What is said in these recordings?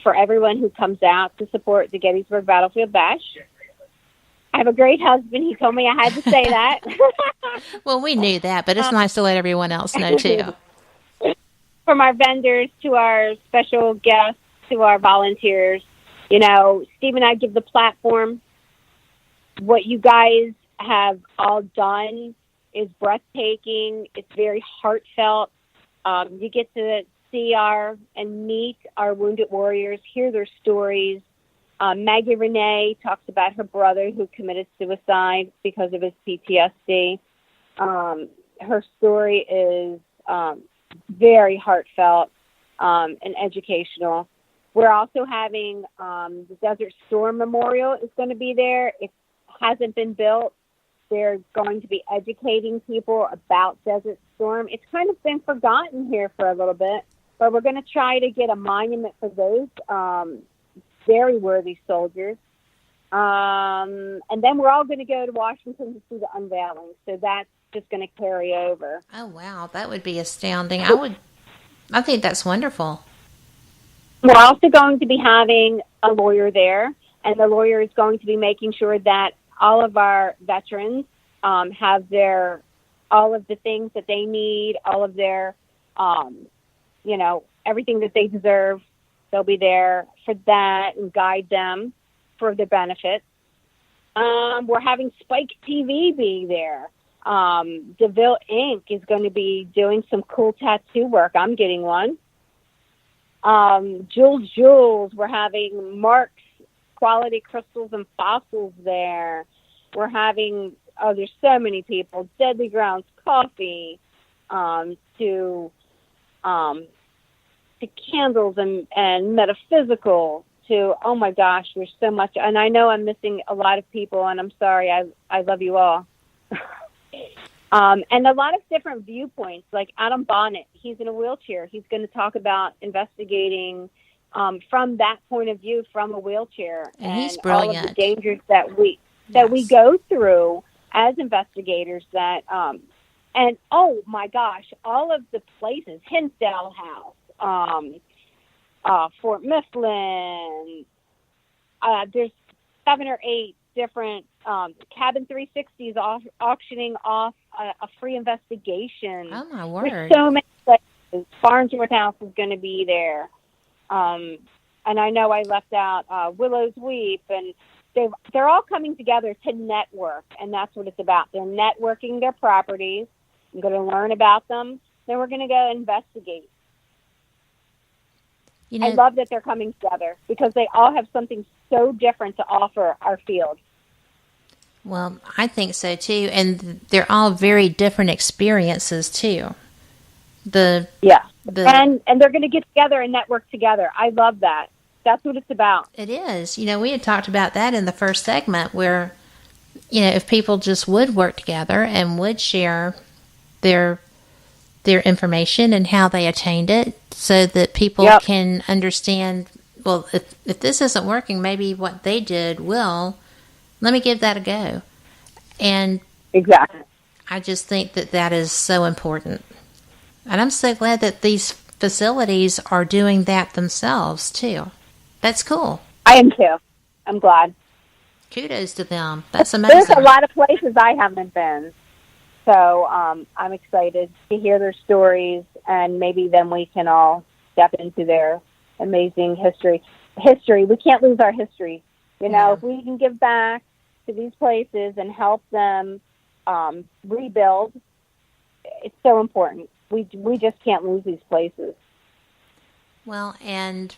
for everyone who comes out to support the Gettysburg Battlefield Bash. I have a great husband. He told me I had to say that. Well, we knew that, but it's nice to let everyone else know, too. From our vendors to our special guests to our volunteers, Steve and I give the platform. What you guys have all done is breathtaking. It's very heartfelt. You get to see and meet our wounded warriors, hear their stories. Maggie Renee talks about her brother who committed suicide because of his PTSD. Her story is very heartfelt and educational. We're also having the Desert Storm Memorial is going to be there. It hasn't been built. They're going to be educating people about Desert Storm. It's kind of been forgotten here for a little bit, but we're going to try to get a monument for those very worthy soldiers. And then we're all going to go to Washington to see the unveiling. So that's just going to carry over. Oh, wow. That would be astounding. I think that's wonderful. We're also going to be having a lawyer there, and the lawyer is going to be making sure that all of our veterans have all of the things that they need, all of their, everything that they deserve. They'll be there for that and guide them for their benefits. We're having Spike TV be there. DeVille Inc. is going to be doing some cool tattoo work. I'm getting one. Jules, we're having Mark's Quality Crystals and Fossils there. We're having, there's so many people. Deadly Grounds Coffee, to candles and metaphysical, to, oh my gosh, there's so much. And I know I'm missing a lot of people, and I'm sorry. I love you all. And a lot of different viewpoints, like Adam Bonnet. He's in a wheelchair. He's going to talk about investigating from that point of view, from a wheelchair, and he's brilliant. All of the dangers that we go through as investigators. That and oh my gosh, all of the places, Hinsdale House, Fort Mifflin. There's 7 or 8 different Cabin 360 is auctioning off a free investigation. Oh my word! There's so many places. Farnsworth House is going to be there, and I know I left out Willow's Weep, and they're all coming together to network, and that's what it's about. They're networking their properties. I'm going to learn about them. Then we're going to go investigate. I love that they're coming together because they all have something so different to offer our field. Well, I think so too, and they're all very different experiences too. And they're going to get together and network together. I love that. That's what it's about. It is. We had talked about that in the first segment where, if people just would work together and would share their information and how they attained it so that people can understand, well, if this isn't working, maybe what they did will. Let me give that a go. And exactly, I just think that is so important. And I'm so glad that these facilities are doing that themselves, too. That's cool. I am, too. I'm glad. Kudos to them. That's amazing. There's a lot of places I haven't been. So I'm excited to hear their stories, and maybe then we can all step into their amazing history. We can't lose our history. If we can give back to these places and help them rebuild, it's so important. We just can't lose these places. Well, and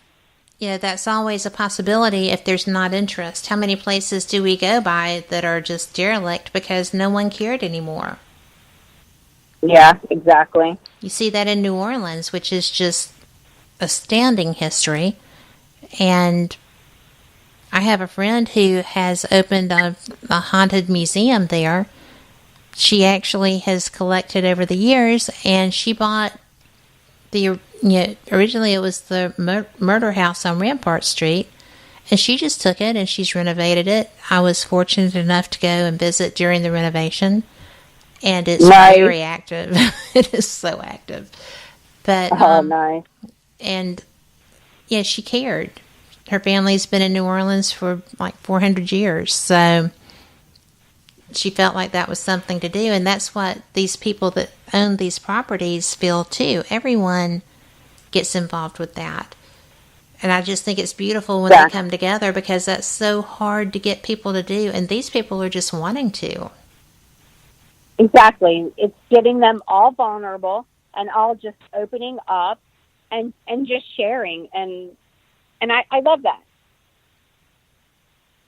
that's always a possibility if there's not interest. How many places do we go by that are just derelict because no one cared anymore? Yeah, exactly. You see that in New Orleans, which is just astounding history. And I have a friend who has opened a haunted museum there. She actually has collected over the years, and she bought originally it was the murder house on Rampart Street, and she just took it and she's renovated it. I was fortunate enough to go and visit during the renovation, and it's very active. It is so active. But nice. And she cared. her family's been in New Orleans for like 400 years. So she felt like that was something to do. And that's what these people that own these properties feel too. Everyone gets involved with that. And I just think it's beautiful when they come together, because that's so hard to get people to do. And these people are just wanting to. Exactly. It's getting them all vulnerable and all just opening up and just sharing. And I love that.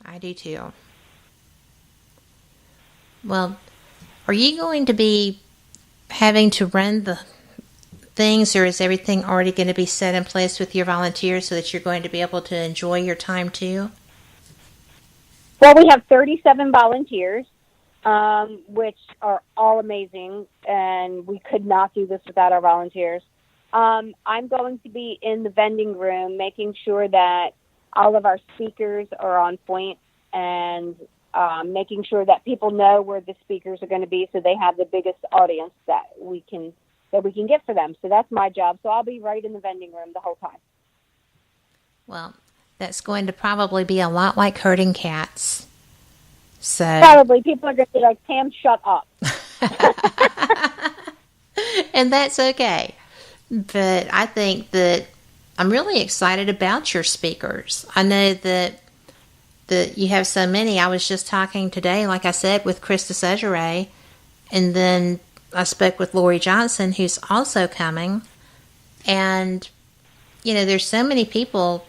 I do too. Well, are you going to be having to run the things, or is everything already going to be set in place with your volunteers so that you're going to be able to enjoy your time too? Well, we have 37 volunteers, which are all amazing, and we could not do this without our volunteers. I'm going to be in the vending room making sure that all of our speakers are on point, and making sure that people know where the speakers are going to be so they have the biggest audience that we can get for them. So that's my job. So I'll be right in the vending room the whole time. Well, that's going to probably be a lot like herding cats. So probably people are going to be like, Pam, shut up. And that's okay. But I think that I'm really excited about your speakers. I know that you have so many. I was just talking today, like I said, with Krista Segere, and then I spoke with Lori Johnson, who's also coming. And, there's so many people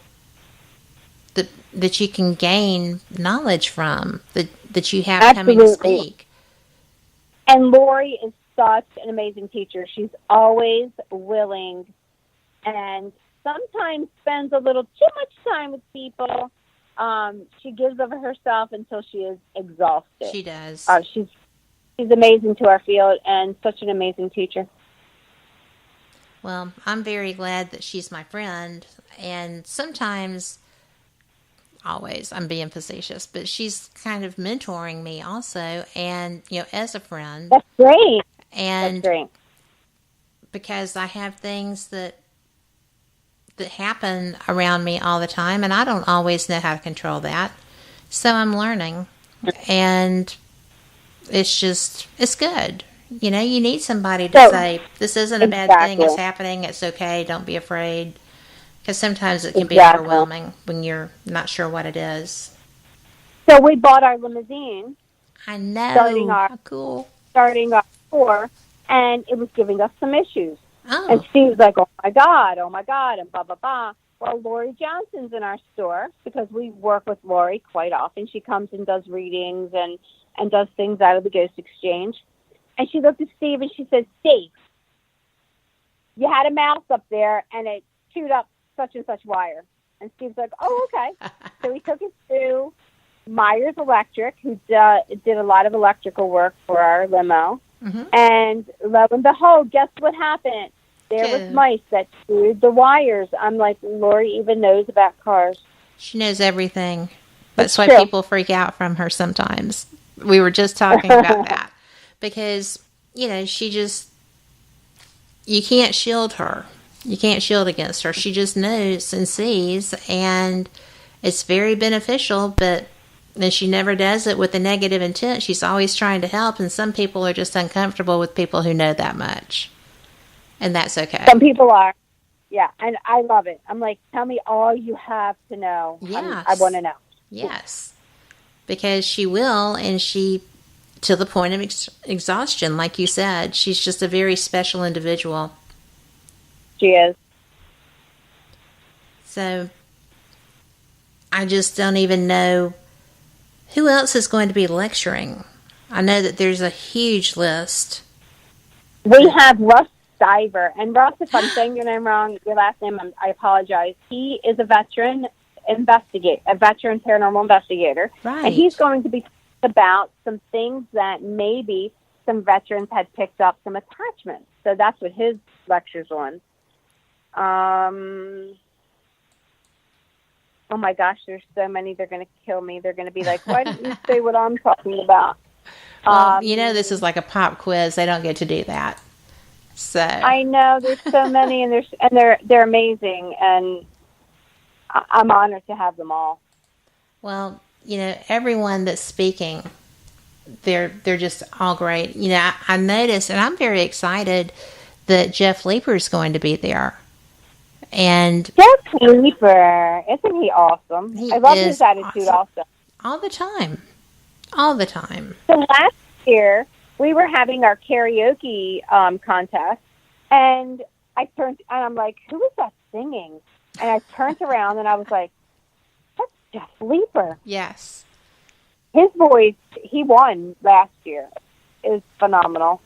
that you can gain knowledge from, that you have coming to speak. And Lori is such an amazing teacher. She's always willing and sometimes spends a little too much time with people. She gives of herself until she is exhausted. She does. She's amazing to our field and such an amazing teacher. Well, I'm very glad that she's my friend, and sometimes, always, I'm being facetious, but she's kind of mentoring me also, and, as a friend. That's great. And that's great. Because I have things that happen around me all the time, and I don't always know how to control that. So I'm learning, and it's good. You need somebody to say, this isn't a bad thing, it's happening, it's okay, don't be afraid. Because sometimes it can be overwhelming when you're not sure what it is. So we bought our limousine. I know. How cool. Starting our tour, and it was giving us some issues. Oh. And Steve's like, oh my God, and blah, blah, blah. Well, Lori Johnson's in our store because we work with Lori quite often. She comes and does readings and does things out of the Ghost Exchange. And she looked at Steve and she said, Steve, you had a mouse up there and it chewed up such and such wire. And Steve's like, oh, okay. So we took it to Myers Electric, who did a lot of electrical work for our limo. Mm-hmm. And lo and behold, guess what happened? There was mice that chewed the wires. I'm like, Lori even knows about cars. She knows everything. That's why people freak out from her sometimes. We were just talking about that. Because, she just, you can't shield her. You can't shield against her. She just knows and sees, and it's very beneficial, but then she never does it with a negative intent. She's always trying to help, and some people are just uncomfortable with people who know that much. And that's okay. Some people are. Yeah, and I love it. I'm like, tell me all you have to know. Yes. I want to know. Yes. Because she will, and she, to the point of exhaustion, like you said, she's just a very special individual. She is. So, I just don't even know who else is going to be lecturing. I know that there's a huge list. We have Russ Stiver. And Russ, if I'm saying your name wrong, your last name, I apologize. He is a veteran paranormal investigator. Right. And he's going to be talking about some things that maybe some veterans had picked up some attachments. So that's what his lecture's on. Oh my gosh, there's so many. They're going to kill me. They're going to be like, why didn't you say what I'm talking about? Well, this is like a pop quiz. They don't get to do that. So I know there's so many, and they're amazing. And I'm honored to have them all. Well, everyone that's speaking, they're just all great. I noticed, and I'm very excited that Jeff Leeper is going to be there. And Jeff Leeper, isn't he awesome? I love his attitude also. All the time. All the time. So last year, we were having our karaoke contest, and I turned, and I'm like, who is that singing? And I turned around, and I was like, that's Jeff Leeper. Yes. His voice, he won last year, is phenomenal.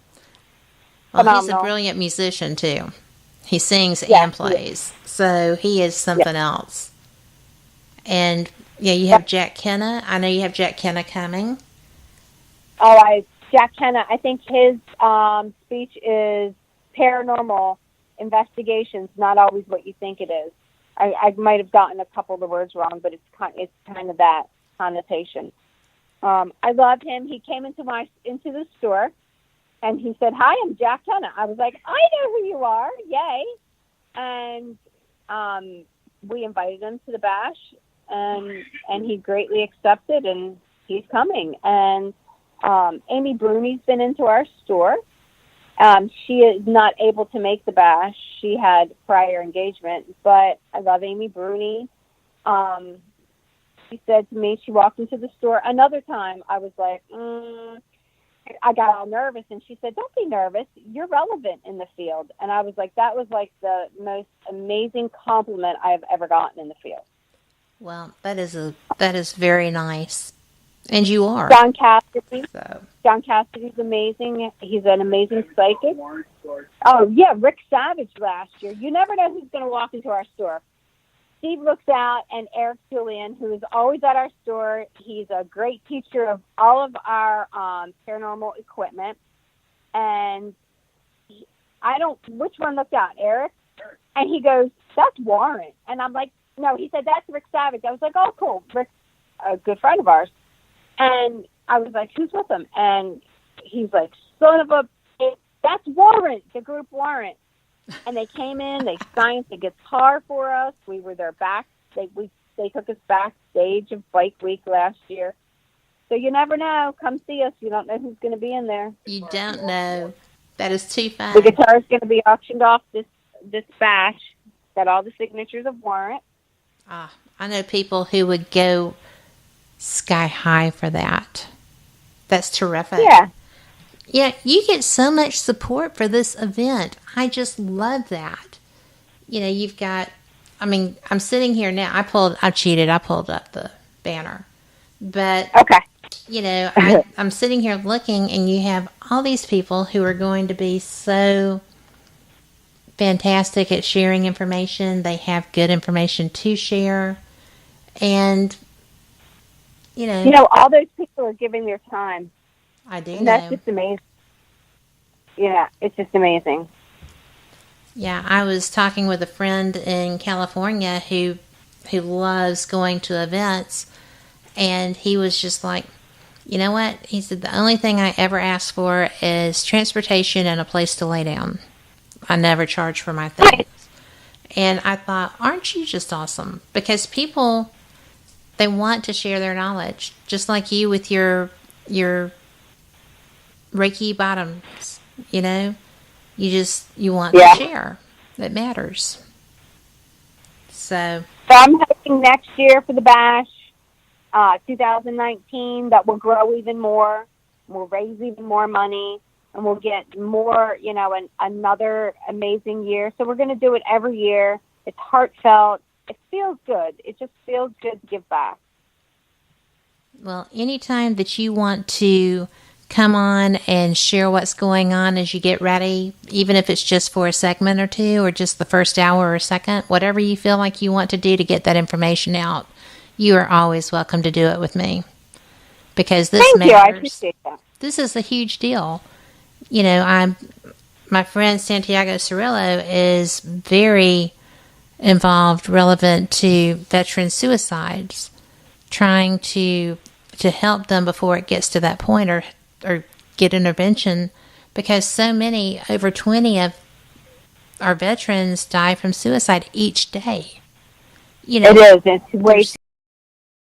Well, he's a brilliant musician, too. He sings and plays, so he is something else. And, you have Jack Kenna. I know you have Jack Kenna coming. Jack Kenna, I think his speech is paranormal investigations, not always what you think it is. I might have gotten a couple of the words wrong, but it's kind of that connotation. I love him. He came into the store, and he said, "Hi, I'm Jack Kenna." I was like, "I know who you are! Yay!" And we invited him to the bash, and he greatly accepted, and he's coming. And Amy Bruni's been into our store. She is not able to make the bash. She had prior engagement, but I love Amy Bruni. She said to me, she walked into the store. Another time, I was like, I got all nervous, and she said, "Don't be nervous. You're relevant in the field." And I was like, that was like the most amazing compliment I have ever gotten in the field. Well, that is very nice. And you are. John Cassidy. So. John Cassidy's amazing. He's an amazing psychic. Oh, yeah, Rick Savage last year. You never know who's going to walk into our store. Steve Looks Out and Eric Julian, who is always at our store. He's a great teacher of all of our paranormal equipment. And which one looked out? Eric? And he goes, "That's Warren." And I'm like, no, he said, "That's Rick Savage." I was like, "Oh, cool. Rick's a good friend of ours." And I was like, "Who's with him?" And he's like, "Son of a, that's Warrant, the group Warrant." And they came in, they signed the guitar for us. We were their they took us backstage of Bike Week last year. So you never know. Come see us. You don't know who's going to be in there. You don't know. That is too fun. The guitar is going to be auctioned off this bash. Got all the signatures of Warrant. I know people who would go sky high for that. That's terrific. Yeah. Yeah, you get so much support for this event. I just love that. You've got, I'm sitting here now. I cheated. I pulled up the banner. But, okay. I'm sitting here looking, and you have all these people who are going to be so fantastic at sharing information. They have good information to share. And, all those people are giving their time. I do and that's just amazing. Yeah, it's just amazing. Yeah, I was talking with a friend in California who loves going to events, and he was just like, "You know what?" He said, "The only thing I ever ask for is transportation and a place to lay down. I never charge for my things." Right. And I thought, aren't you just awesome? Because people, they want to share their knowledge, just like you with your Reiki bottoms. You want to share. It matters. So I'm hoping next year for the bash, 2019, that will grow even more. We'll raise even more money, and we'll get more, another amazing year. So we're going to do it every year. It's heartfelt. It feels good. It just feels good to give back. Well, anytime that you want to come on and share what's going on as you get ready, even if it's just for a segment or two or just the first hour or second, whatever you feel like you want to do to get that information out, you are always welcome to do it with me. Because this matters. Thank you. I appreciate that. This is a huge deal. My friend Santiago Cirillo is very involved, relevant to veteran suicides, trying to help them before it gets to that point or get intervention, because so many, over 20 of our veterans die from suicide each day. you know, it is. It's way